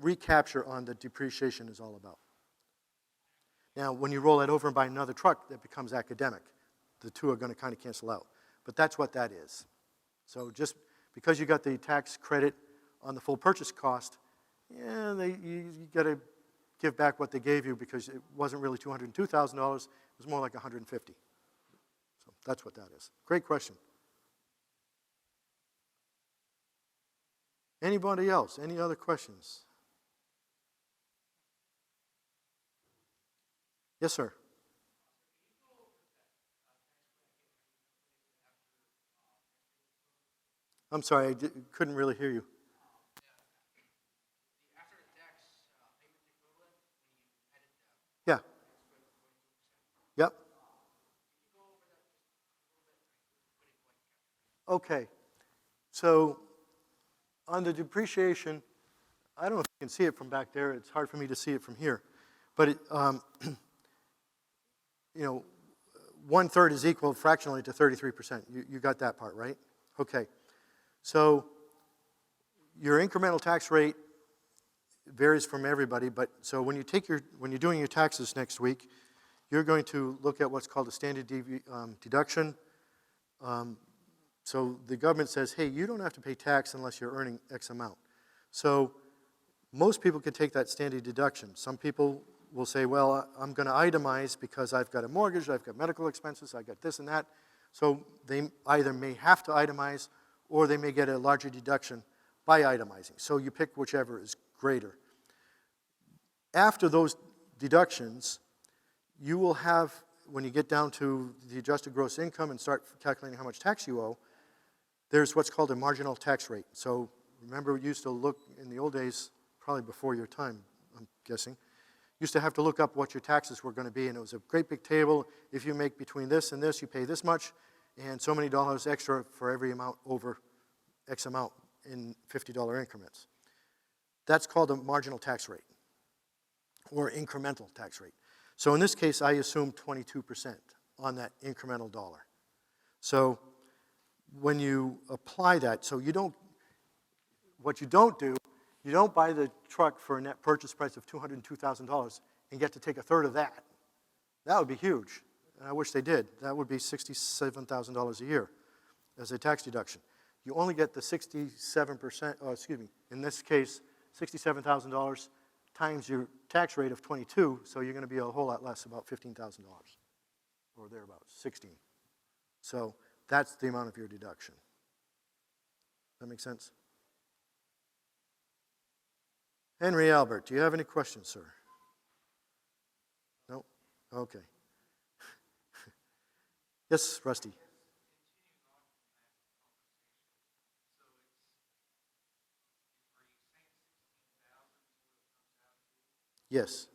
recapture on the depreciation is all about. Now, when you roll that over and buy another truck, that becomes academic. The two are going to kind of cancel out. But that's what that is. So just because you got the tax credit on the full purchase cost, yeah, you got to give back what they gave you because it wasn't really $202,000. It was more like $150,000. So that's what that is. Great question. Anybody else? Any other questions? Yes, sir. I'm sorry, I couldn't really hear you. Yeah. Yep. Okay. So on the depreciation, I don't know if you can see it from back there. It's hard for me to see it from here. But, you know, 1/3 is equal fractionally to 33%. You got that part, right? Okay. So your incremental tax rate varies from everybody, but so when you're doing your taxes next week, you're going to look at what's called a standard deduction. So the government says, hey, you don't have to pay tax unless you're earning X amount. So most people can take that standard deduction. Some people will say, well, I'm going to itemize because I've got a mortgage, I've got medical expenses, I've got this and that. So they either may have to itemize or they may get a larger deduction by itemizing. So you pick whichever is greater. After those deductions, you will have, when you get down to the adjusted gross income and start calculating how much tax you owe, there's what's called a marginal tax rate. So remember, we used to look in the old days, probably before your time, I'm guessing, used to have to look up what your taxes were going to be, and it was a great big table. If you make between this and this, you pay this much, and so many dollars extra for every amount over X amount in $50 increments. That's called a marginal tax rate, or incremental tax rate. So in this case, I assume 22% on that incremental dollar. So when you apply that, so what you don't do, you don't buy the truck for a net purchase price of $202,000 and get to take 1/3 of that. That would be huge, and I wish they did. That would be $67,000 a year as a tax deduction. You only get the 67%, in this case, $67,000 times your tax rate of 22, so you're going to be a whole lot less, about $15,000, or thereabouts, 16. So that's the amount of your deduction. Does that make sense? Henry Albert, do you have any questions, sir? No? Okay. Yes, Rusty. Yes.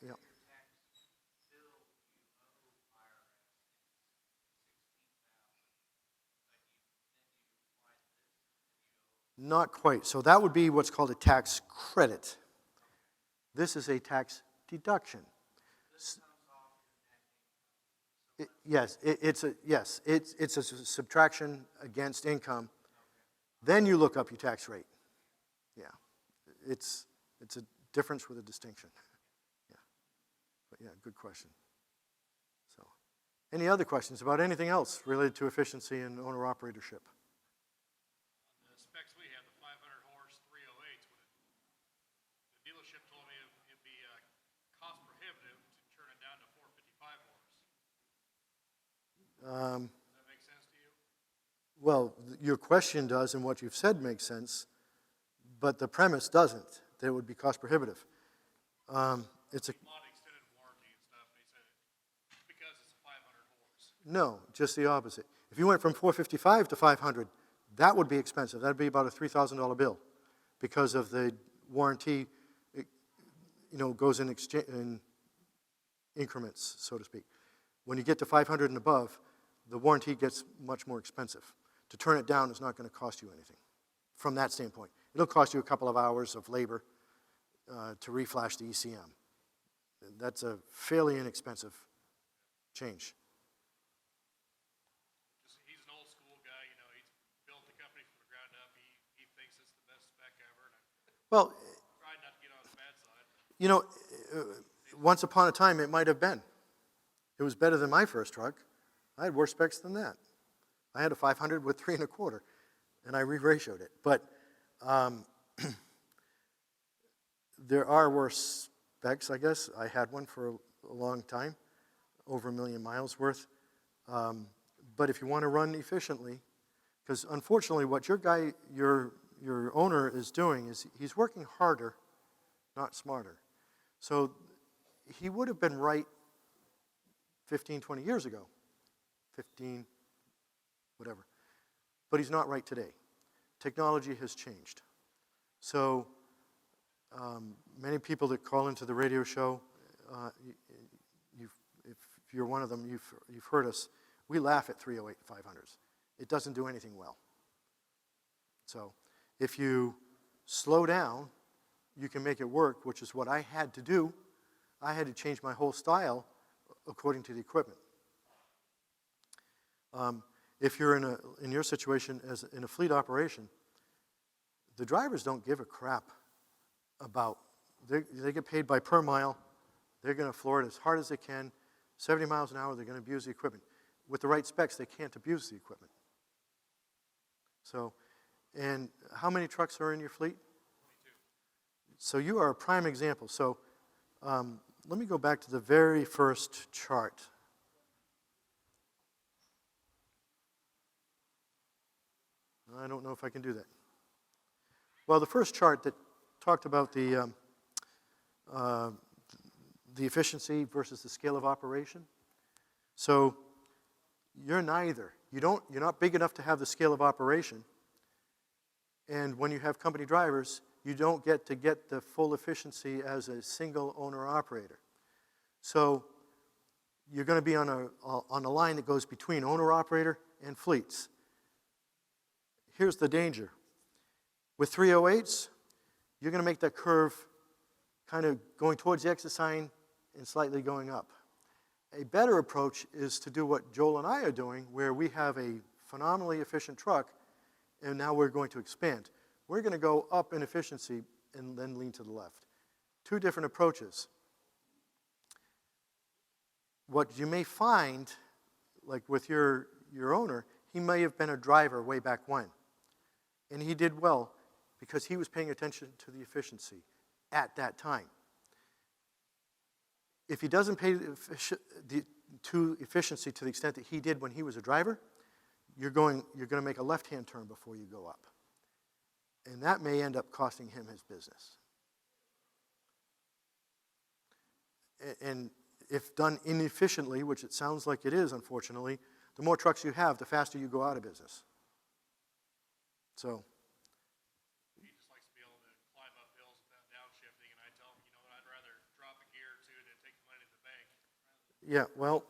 Yeah. Not quite. So that would be what's called a tax credit. This is a tax deduction. It's a subtraction against income. Then you look up your tax rate. Yeah, it's a difference with a distinction. Yeah, but yeah, good question. So, any other questions about anything else related to efficiency and owner operatorship? Does that make sense to you? Well, your question does, and what you've said makes sense, but the premise doesn't, that it would be cost prohibitive. It's a, Want extended warranty and stuff, and he said, because it's a 500 horse. no, just the opposite. If you went from 455 to 500, that would be expensive. That'd be about a $3,000 bill because of the warranty, goes in increments, so to speak. When you get to 500 and above, the warranty gets much more expensive. To turn it down is not going to cost you anything from that standpoint. It'll cost you a couple of hours of labor to reflash the ECM. That's a fairly inexpensive change. He's an old school guy, he's built the company from the ground up. He thinks it's the best spec ever, and I Well, tried not to get on his bad side. once upon a time it might have been. It was better than my first truck. I had worse specs than that. I had a 500 with 3 1/4, and I re-ratioed it. But there are worse specs, I guess. I had one for a long time, over 1 million miles worth. But if you want to run efficiently, because unfortunately what your owner is doing is he's working harder, not smarter. So he would have been right 15, 20 years ago, 15, whatever. But he's not right today. Technology has changed. So many people that call into the radio show, if you're one of them, you've heard us. We laugh at 308 500s. It doesn't do anything well. So if you slow down, you can make it work, which is what I had to do. I had to change my whole style according to the equipment. If you're in your situation as in a fleet operation, the drivers don't give a crap about, they get paid by per mile. They're going to floor it as hard as they can. 70 miles an hour, they're going to abuse the equipment. With the right specs, they can't abuse the equipment. So, and how many trucks are in your fleet? 22. So you are a prime example. So let me go back to the very first chart. I don't know if I can do that. Well, the first chart that talked about the efficiency versus the scale of operation. So you're neither. You're not big enough to have the scale of operation. And when you have company drivers, you don't get the full efficiency as a single owner operator. So you're going to be on a line that goes between owner operator and fleets. Here's the danger. With 308s, you're going to make that curve kind of going towards the exit sign and slightly going up. A better approach is to do what Joel and I are doing, where we have a phenomenally efficient truck, and now we're going to expand. We're going to go up in efficiency and then lean to the left. Two different approaches. What you may find, like with your owner, he may have been a driver way back when. And he did well because he was paying attention to the efficiency at that time. If he doesn't pay to efficiency to the extent that he did when he was a driver, you're going to make a left-hand turn before you go up. And that may end up costing him his business. And if done inefficiently, which it sounds like it is, unfortunately, the more trucks you have, the faster you go out of business. So He just likes to be able to climb up hills without downshifting, and I tell him, I'd rather drop a gear or two than take the money to the bank. yeah, well,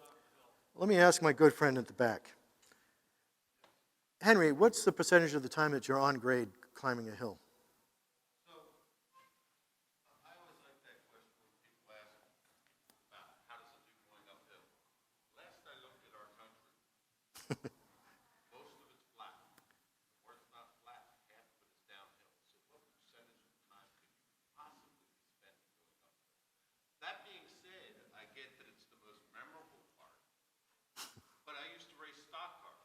let me ask my good friend at the back. Henry, what's the percentage of the time that you're on grade climbing a hill? So, I always like that question when people ask about how does it do going uphill. Last I looked at our country, most of it's flat. Where it's not flat, half of it is downhill. So what percentage of the time could you possibly be spending going uphill? That being said, I get that it's the most memorable part. But I used to race stock cars.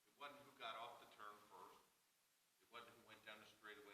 It wasn't who got off the turn first. It wasn't who went down the straightaway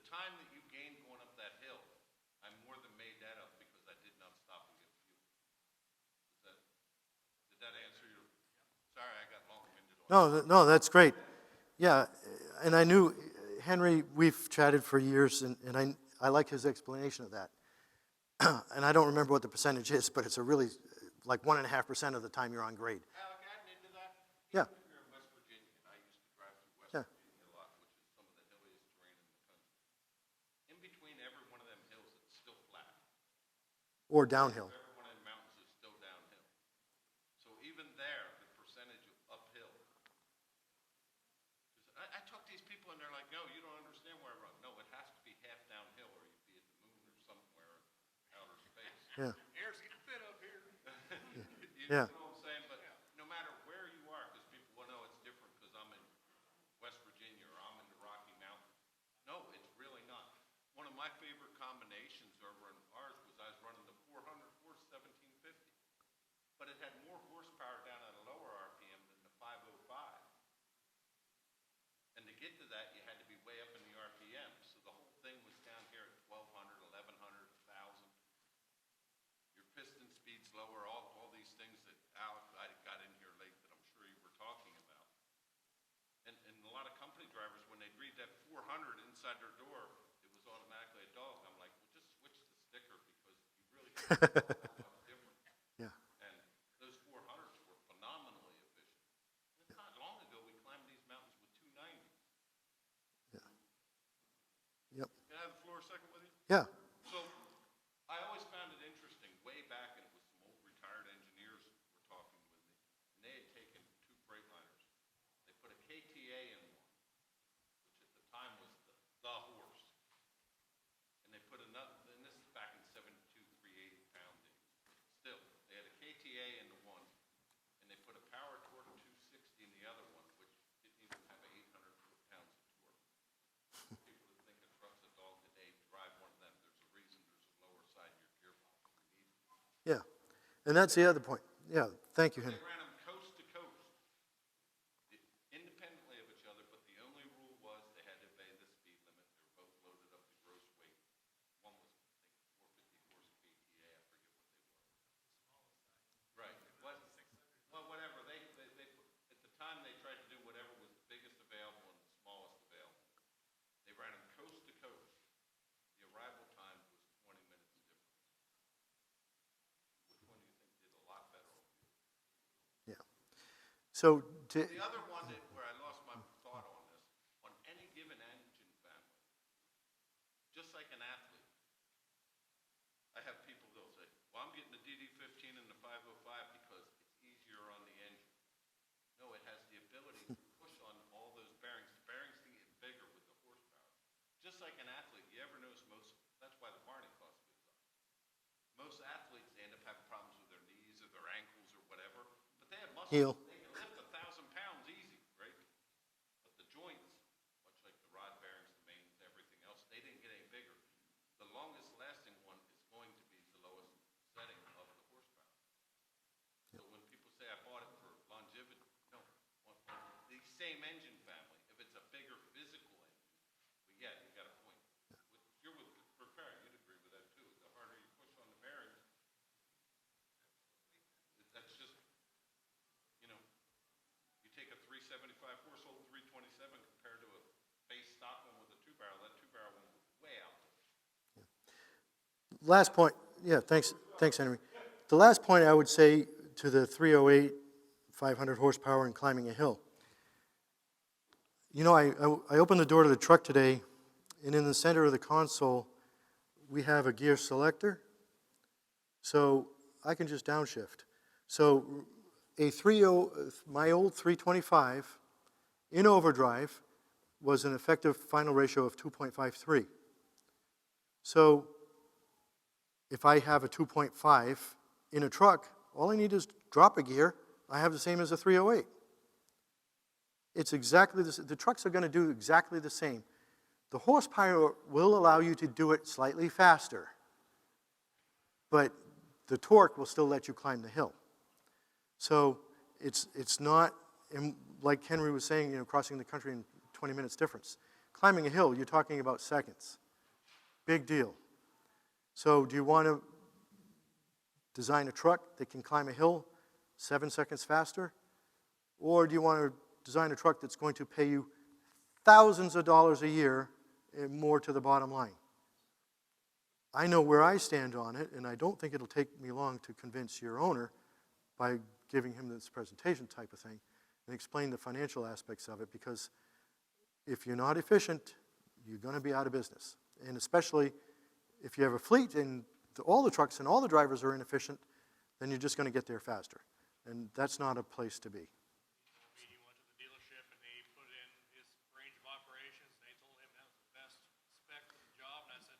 time that you gained going up that hill, I more than made that up because I did not stop and get fuel. Did that answer your? Sorry, I got long-winded on. No, that's great. Yeah, and I knew Henry, we've chatted for years, and I like his explanation of that. And I don't remember what the percentage is, but it's a really, like 1.5% of the time you're on grade. Alec, adding into that. Yeah. Even if you're in West Virginia, and I used to drive through West Yeah. Virginia a lot, which is some of the hilliest terrain in the country. In between every one of them hills, it's still flat. Or downhill. Every one of them mountains is still downhill. So even there, the percentage of uphill. I talk to these people and they're like, no, you don't understand where I run. No, it has to be half downhill or you'd be at the moon or somewhere in outer space. Yeah. Air's getting fit up here. You Yeah. know what I'm saying? But no matter where you are, because people will know it's different because I'm in West Virginia or I'm in the Rocky Mountains. No, it's really not. One of my favorite combinations over in ours was I was running the 400 horse 1750, but it had more horsepower down at a lower RPM than the 505. And to get to that, you had to be way up in the RPM. So the whole thing was down here at 1200, 1100, 1000. Your piston speed's lower, all these things that Alec, I got in here late that I'm sure you were talking about. And a lot of company drivers, when they'd read that 400 inside their door, it was automatically a dog. I'm like, well, just switch the sticker because you really can't tell that much different. Yeah. And those 400s were phenomenally efficient. It's not long ago we climbed these mountains with 290s. Yep. Can I have the floor a second with you? Yeah. So I always found it interesting, way back, and it was some old retired engineers were talking with me, and they had taken two Freightliners. They put a KTA in one, which at the time was the horse. And they put another, and this is back in 72, 380 pound days. Still, they had a KTA in the one, and they put a power torque 260 in the other one, which didn't even have 800 foot-pounds of torque. People that think a truck's a dog today drive one of them. There's a reason there's a lower side in your gearbox. We need it. Yeah. And that's the other point. Yeah. Thank you, They Henry. ran them coast to coast, independently of each other, but the only rule was they had to obey the speed limit. They were both loaded up to gross weight. One was, I think, 450 horse KTA. I forget what they were. Right. Well, whatever. They at the time they tried to do whatever was the biggest available and the smallest available. They ran them coast to coast. The arrival time was 20 minutes difference. Which one do you think did a lot better on fuel? Yeah. So The other one that where I lost my thought on this, on any given engine family, just like an athlete, I have people that'll say, well, I'm getting the DD15 and the 505 because it's easier on the engine. No, it has the ability to push on all those bearings. The bearings can get bigger with the horsepower. Just like an athlete, you ever notice that's why the Barney cost goes up. Most athletes, they end up having problems with their knees or their ankles or whatever, but they have muscles. Heel. They can lift 1,000 pounds easy, right? But the joints, much like the rod bearings, the mains, everything else, they didn't get any bigger. The longest lasting one is going to be the lowest setting of the horsepower. So when people say I bought it for longevity, no. On the same engine family, if it's a bigger physical engine, well, yeah, you got a point. You're with repair, you'd agree with that too. The harder you push on the bearings, that's just, you take a 375 horse old 327 compared to a base stock one with a 2-barrel, that 2-barrel one was way out there. last point. Yeah. Thanks, Henry. The last point I would say to the 308, 500 horsepower and climbing a hill. I opened the door to the truck today, and in the center of the console, we have a gear selector, so I can just downshift. So my old 325 in overdrive was an effective final ratio of 2.53. So if I have a 2.5 in a truck, all I need is drop a gear. I have the same as a 308. It's exactly the trucks are going to do exactly the same. The horsepower will allow you to do it slightly faster, but the torque will still let you climb the hill. So it's not, like Henry was saying, crossing the country in 20 minutes difference. Climbing a hill, you're talking about seconds. Big deal. So do you want to design a truck that can climb a hill 7 seconds faster? Or do you want to design a truck that's going to pay you thousands of dollars a year and more to the bottom line? I know where I stand on it, and I don't think it'll take me long to convince your owner by giving him this presentation type of thing and explain the financial aspects of it, because if you're not efficient, you're going to be out of business. And especially if you have a fleet and all the trucks and all the drivers are inefficient, then you're just going to get there faster. And that's not a place to be. He went to the dealership and they put in his range of operations. They told him that was the best spec for the job. And I said,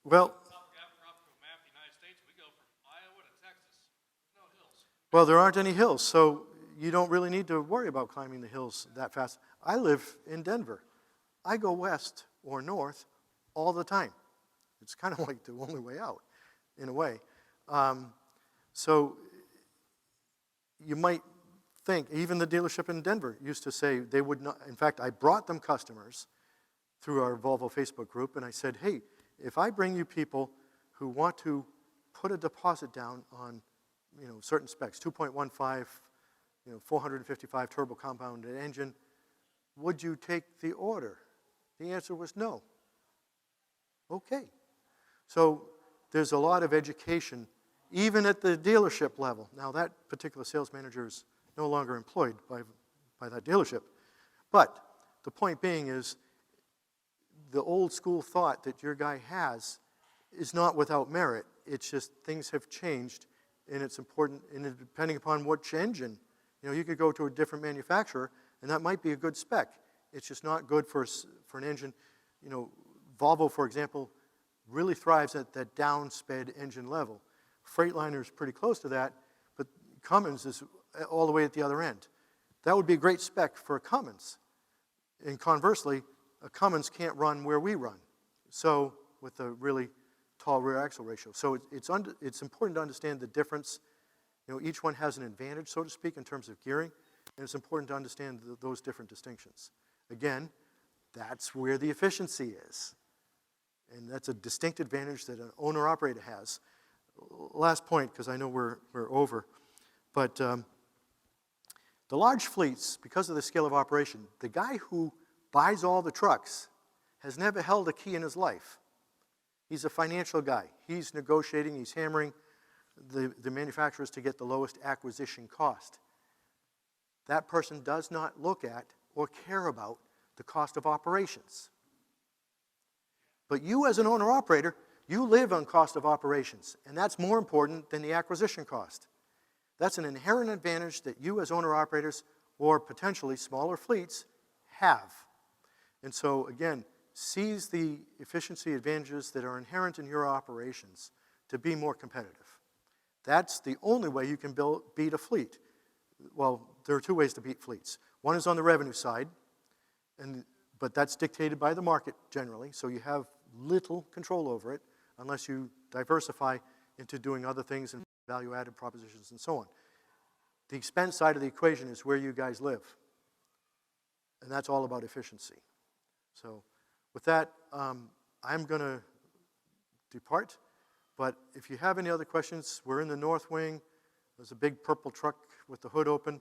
Well, drop to a map of the United States. We go from Iowa to Texas. There's no hills. well, there aren't any hills, so you don't really need to worry about climbing the hills that fast. I live in Denver. I go west or north all the time. It's kind of like the only way out, in a way. So you might think, even the dealership in Denver used to say they would not. In fact, I brought them customers through our Volvo Facebook group, and I said, hey, if I bring you people who want to put a deposit down on certain specs, 2.15, 455 turbo compounded engine, would you take the order? The answer was no. Okay. So there's a lot of education, even at the dealership level. Now, that particular sales manager is no longer employed by that dealership. But the point being is, the old school thought that your guy has is not without merit. It's just things have changed, and it's important, and depending upon which engine, you could go to a different manufacturer, and that might be a good spec. It's just not good for an engine. Volvo, for example, really thrives at that down-sped engine level. Freightliner is pretty close to that, but Cummins is all the way at the other end. That would be a great spec for a Cummins. And conversely, a Cummins can't run where we run, so with a really tall rear axle ratio. So it's important to understand the difference. Each one has an advantage, so to speak, in terms of gearing, and it's important to understand those different distinctions. Again, that's where the efficiency is. And that's a distinct advantage that an owner-operator has. Last point, because I know we're over, but the large fleets, because of the scale of operation, the guy who buys all the trucks has never held a key in his life. He's a financial guy. He's negotiating, he's hammering the manufacturers to get the lowest acquisition cost. That person does not look at or care about the cost of operations. But you, as an owner-operator, you live on cost of operations, and that's more important than the acquisition cost. That's an inherent advantage that you, as owner-operators, or potentially smaller fleets, have. And so, again, seize the efficiency advantages that are inherent in your operations to be more competitive. That's the only way you can beat a fleet. Well, there are two ways to beat fleets. One is on the revenue side, but that's dictated by the market generally, so you have little control over it unless you diversify into doing other things and value-added propositions and so on. The expense side of the equation is where you guys live, and that's all about efficiency. So with that, I'm going to depart, but if you have any other questions, we're in the north wing. There's a big purple truck with the hood open.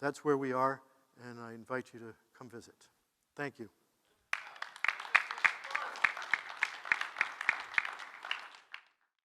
That's where we are, and I invite you to come visit. Thank you.